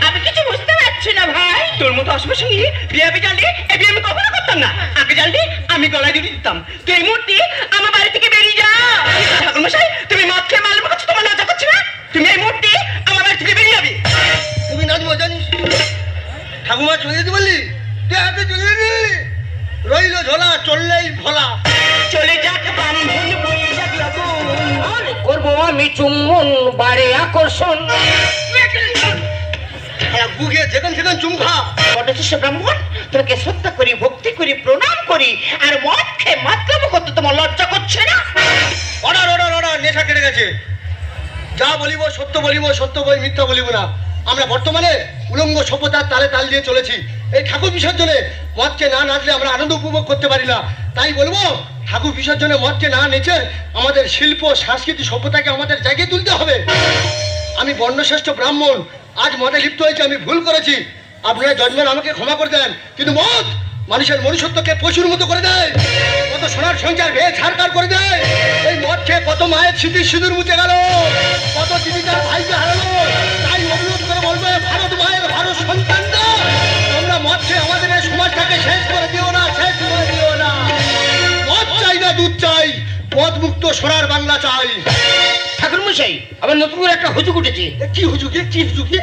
আমি কিছু বুঝতে পারছি না ভাই। তোর মতো অশুভ সঙ্গী বিয়ে জানলে এই বিয়ে আমি কখনো করতাম না। আগে জানলে আমি গলায় দিয়ে দিতাম। তুই এই মুহূর্তে আমার বাড়ি থেকে বেরিয়ে যা। ঠাকুরমশাই, তুমি মদ খেয়ে মালবা করছো, তোমার লজ্জা করছে না? তুমি এই মুহূর্তে আমার বাড়ি থেকে বেরিয়ে যাবে। তুমি নাচবো জানিস? ঠাকুমা চলে যেতে বললি, তুই হাতে চলে যেতে রইল ঝোলা, চললেই ভোলা। চলে যাক বান্ধন বয়ে যাক লগন, করবো আমি চুম্বন বাড়ে আকর্ষণ। বুকে যেখান সেখান চুমখা। বটশিষ্য ব্রাহ্মণ, তোকে শ্রদ্ধা করি, ভক্তি করি, প্রণাম করি, আর মদ খেয়ে মাতলামো করতে তোমার লজ্জা করছে না? অর্ডার অর্ডার অর্ডার, নেশা কেটে গেছে। যা বলিব সত্য বলিব, সত্য বই মিথ্যা বলিব না। আমরা বর্তমানে উলঙ্গ সভ্যতার তালে তাল দিয়ে চলেছি। এই ঠাকুর বিসর্জনে মদকে না নাচলে আমরা আনন্দ উপভোগ করতে পারি না। তাই বলবো, ঠাকুর বিসর্জনে মদকে না নেচে আমাদের শিল্প সংস্কৃতি সভ্যতাকে আমাদের জায়গায় তুলতে হবে। আমি বর্ণশ্রেষ্ঠ ব্রাহ্মণ, আজ মদে লিপ্ত হয়েছে, আমি ভুল করেছি। আপনারা জজমেন্ট আমাকে ক্ষমা করে দেন। কিন্তু মদ মানুষের মনুষ্যত্বকে পশুর মতো করে দেয়, কত সোনার সংসার ভেয়ে ছাড়কার করে দেয়। এই মদ খেয়ে কত মায়ের স্মৃতি সিঁদুর মুছে গেল, কত দিদি তার ভাইকে হারালো। তাই অনুরোধ করে বলবো, ভারত মায়ের ভারত সন্তানরা, তোমরা মদ খেয়ে আমাদের এই সমাজটাকে শেষ করে দিও না, শেষ করে দিও না। মদ চাই না দুধ চাই, মদ মুক্ত সোনার বাংলা চাই। ঠাকুরমশাই, আবার নতুন করে একটা হুজুক উঠেছে। কি হুজুকি, কি হুজুকি?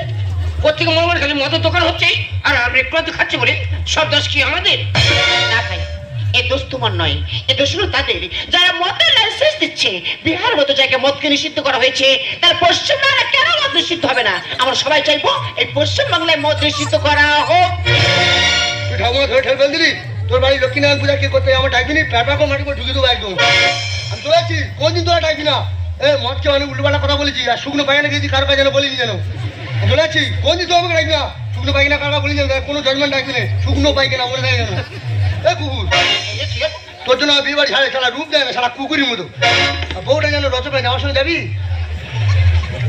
প্রত্যেকে মনে মনে খালি মদের দোকান হচ্ছে, আর আমরা একটু আধটু খাচ্ছি বলে সব দোষ কি আমাদের? না ভাই, এ দোষ তোমার নয়, এ দোষ হলো তাদের যারা মদের লাইসেন্স দিচ্ছে। বিহার মতো জায়গায় মদকে নিষিদ্ধ করা হয়েছে, তার পশ্চিমবাংলা কেন মদ নিষিদ্ধ হবে না? আমরা সবাই চাইবো এই পশ্চিমবাংলায় মদ নিষিদ্ধ করা হোক। তুই ঠাকুমা ধরে ঠেল দিলি, তোর বাড়ি লক্ষ্মীনারায়ণ পূজা কে করতে আমার ডাকবি নি? প্যাপাকে মাটি করে ঢুকে দেবো একদম। আমি চলে যাচ্ছি, কোনদিন তোরা ডাকবি না। মদকে অনেক উল্টোপাল্টা কথা বলেছি, আর শুকনো পায়খানা গেছি কারো কাছে যেন বলিনি যেন। আমি চলে যাচ্ছি, কোনদিন তো আমাকে ডাকবি না। শুকনো পায়খানা কারো বলি যেন, কোনো জজমেন্ট ডাকবি না। শুকনো পায়খানা বলে দেয় যেন। কুকুর, তোর জন্য বিয়ে বাড়ি ছাড়ে, সারা রূপ দেয় না, সারা কুকুরের মতো। আর বউটা যেন রচ পায়, আমার সঙ্গে যাবি?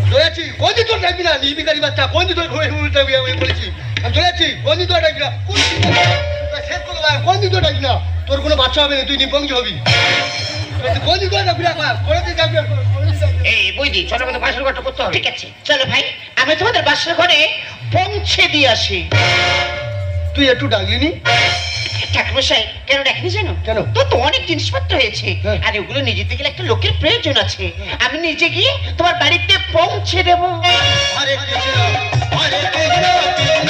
চলে যাচ্ছি, কোনদিন তোর ডাকবি না। নির্বিকারী বাচ্চা, কোনদিন তোর ঘুরে ডাকবি আমি বলেছি। আমি চলে যাচ্ছি, কোনদিন তোর ডাকবি না। কোনদিন তোর ডাকবি না, তোর কোনো বাচ্চা হবে না, তুই নিবঙ্গি হবি। কোনদিন তোর ডাকবি না, কোনদিন ডাকবি না। এই বইদি, ছোট মতো বাসর ঘরটা করতে হবে। ঠিক আছে, চলো ভাই, আমি তোমাদের বাসার ঘরে পৌঁছে দিয়ে আসি। তুই একটু ডাকলি নি? ঠাকুরমশাই, কেন ডাকিনি জানো? কেন? তোর তো অনেক জিনিসপত্র হয়েছে, হ্যাঁ। আর ওগুলো নিয়ে যেতে গেলে একটা লোকের প্রয়োজন আছে। আমি নিজে গিয়ে তোমার বাড়িতে পৌঁছে দেবো। হরে কৃষ্ণ, হরে কৃষ্ণ, কৃষ্ণ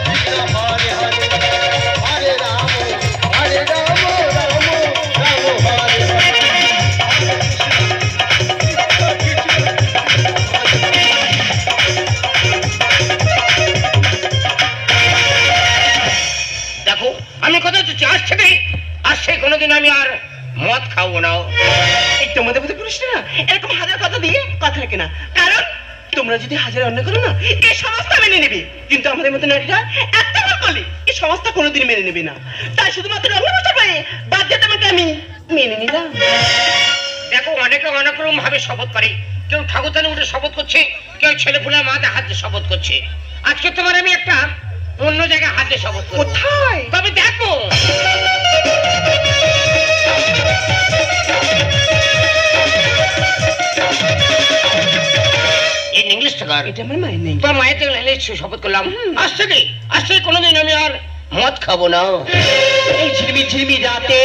কৃষ্ণ হরে হরে, হরে রাম, হরে রাম, রাম রাম হরে হরে। দেখো, আমি কথা হচ্ছে আজ থেকে, আজ থেকে কোনোদিন আমি আর মদ খাবো না। এই তোমাদের মধ্যে পুরুষরা এরকম হাজার কথা দিয়ে কথা রাখে না, কারণ তোমরা যদি হাজার অন্যায় করো না, এই সমস্যা মেনে নেবে। কিন্তু আমাদের মতো নারীরা একটা বার করলে এই সমস্যা কোনোদিন মেনে নেবে না। তাই শুধুমাত্র অবসর পায়ে বাদ দিয়ে তোমাকে আমি মেনে নিলাম। দেখো, অনেকে অনেক রকম ভাবে শপথ করে। কেউ ঠাকুরদানে উঠে শপথ করছে, কেউ ছেলে ফুলের মাথায় হাত দিয়ে শপথ করছে। আজকে তোমার আমি একটা অন্য জায়গায় হাত দিয়ে শপথ করব। কোথায়? তবে দেখো, এই ইংলিশটা কার? এটা আমার মায়ের নেই। তোর মায়ের থেকে লাইলে শপথ করলাম, আজ থেকে কোনোদিন আমি আর মদ খাবো না। এই ঝিলমিল ঝিলমিল রাতে